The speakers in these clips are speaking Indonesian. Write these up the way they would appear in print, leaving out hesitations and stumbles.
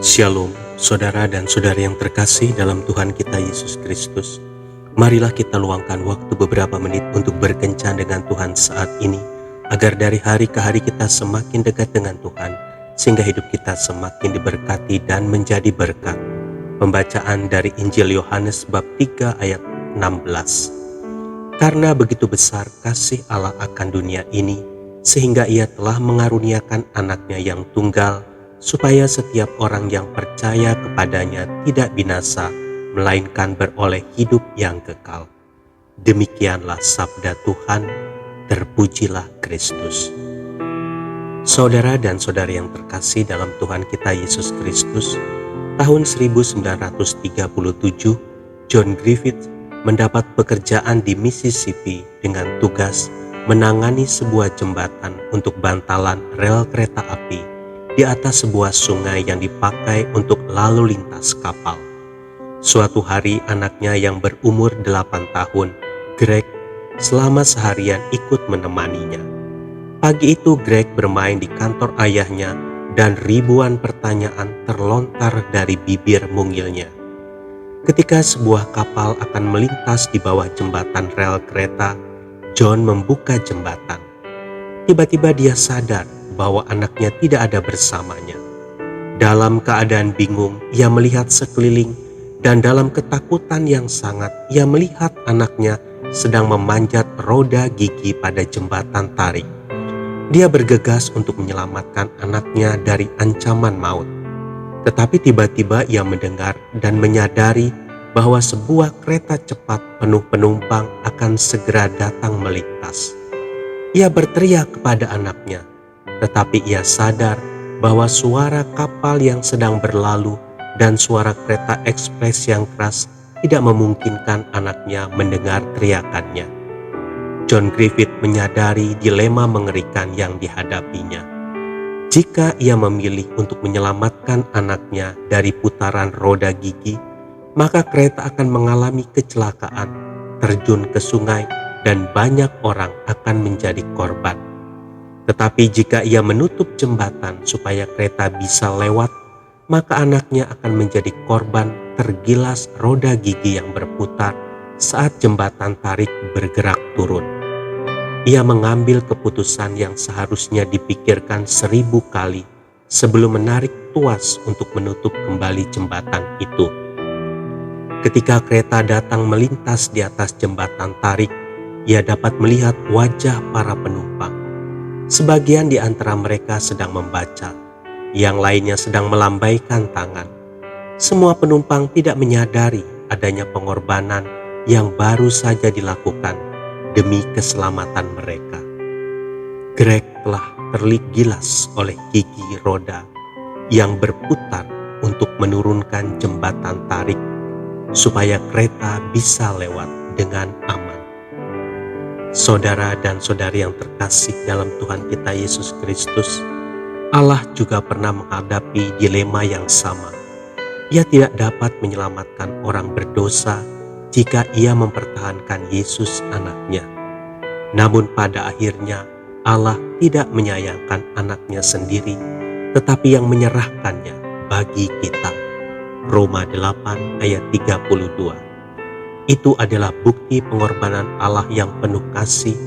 Shalom, saudara dan saudari yang terkasih dalam Tuhan kita Yesus Kristus. Marilah kita luangkan waktu beberapa menit untuk berkencan dengan Tuhan saat ini, agar dari hari ke hari kita semakin dekat dengan Tuhan, sehingga hidup kita semakin diberkati dan menjadi berkat. Pembacaan dari Injil Yohanes bab 3 ayat 16. Karena begitu besar kasih Allah akan dunia ini, sehingga Ia telah mengaruniakan anaknya yang tunggal, supaya setiap orang yang percaya kepadanya tidak binasa, melainkan beroleh hidup yang kekal. Demikianlah sabda Tuhan, terpujilah Kristus. Saudara dan saudari yang terkasih dalam Tuhan kita Yesus Kristus, tahun 1937, John Griffith mendapat pekerjaan di Mississippi dengan tugas menangani sebuah jembatan untuk bantalan rel kereta api di atas sebuah sungai yang dipakai untuk lalu lintas kapal. Suatu hari anaknya yang berumur 8 tahun, Greg, selama seharian ikut menemaninya. Pagi itu Greg bermain di kantor ayahnya dan ribuan pertanyaan terlontar dari bibir mungilnya. Ketika sebuah kapal akan melintas di bawah jembatan rel kereta, John membuka jembatan. Tiba-tiba dia sadar bahwa anaknya tidak ada bersamanya. Dalam keadaan bingung, ia melihat sekeliling, dan dalam ketakutan yang sangat, ia melihat anaknya sedang memanjat roda gigi pada jembatan tarik. Dia bergegas untuk menyelamatkan anaknya dari ancaman maut. Tetapi tiba-tiba ia mendengar dan menyadari bahwa sebuah kereta cepat penuh penumpang akan segera datang melintas. Ia berteriak kepada anaknya, tetapi ia sadar bahwa suara kapal yang sedang berlalu dan suara kereta ekspres yang keras tidak memungkinkan anaknya mendengar teriakannya. John Griffith menyadari dilema mengerikan yang dihadapinya. Jika ia memilih untuk menyelamatkan anaknya dari putaran roda gigi, maka kereta akan mengalami kecelakaan, terjun ke sungai, dan banyak orang akan menjadi korban. Tetapi jika ia menutup jembatan supaya kereta bisa lewat, maka anaknya akan menjadi korban tergilas roda gigi yang berputar saat jembatan tarik bergerak turun. Ia mengambil keputusan yang seharusnya dipikirkan 1000 kali sebelum menarik tuas untuk menutup kembali jembatan itu. Ketika kereta datang melintas di atas jembatan tarik, ia dapat melihat wajah para penumpang. Sebagian di antara mereka sedang membaca, yang lainnya sedang melambaikan tangan. Semua penumpang tidak menyadari adanya pengorbanan yang baru saja dilakukan demi keselamatan mereka. Greg telah tergilas oleh gigi roda yang berputar untuk menurunkan jembatan tarik supaya kereta bisa lewat dengan aman. Saudara dan saudari yang terkasih dalam Tuhan kita Yesus Kristus, Allah juga pernah menghadapi dilema yang sama. Ia tidak dapat menyelamatkan orang berdosa jika ia mempertahankan Yesus anaknya. Namun pada akhirnya Allah tidak menyayangkan anaknya sendiri, tetapi yang menyerahkannya bagi kita. Roma 8 ayat 32. Itu adalah bukti pengorbanan Allah yang penuh kasih,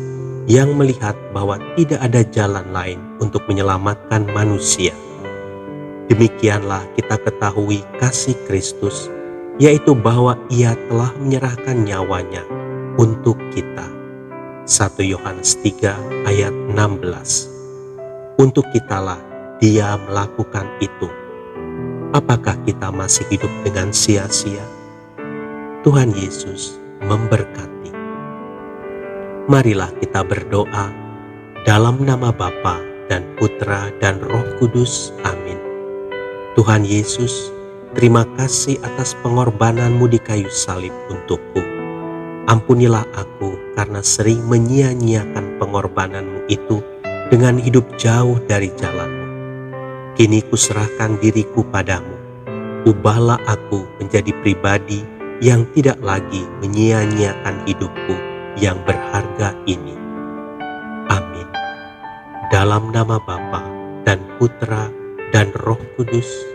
yang melihat bahwa tidak ada jalan lain untuk menyelamatkan manusia. Demikianlah kita ketahui kasih Kristus, yaitu bahwa Ia telah menyerahkan nyawanya untuk kita. 1 Yohanes 3 ayat 16. Untuk kitalah Dia melakukan itu. Apakah kita masih hidup dengan sia-sia? Tuhan Yesus memberkati. Marilah kita berdoa dalam nama Bapa dan Putra dan Roh Kudus. Amin. Tuhan Yesus, terima kasih atas pengorbanan-Mu di kayu salib untukku. Ampunilah aku karena sering menyia-nyiakan pengorbanan-Mu itu dengan hidup jauh dari jalan-Mu. Kini kuserahkan diriku padamu. Ubahlah aku menjadi pribadi yang tidak lagi menyia-nyiakan hidupku yang berharga ini. Amin. Dalam nama Bapa dan Putra dan Roh Kudus.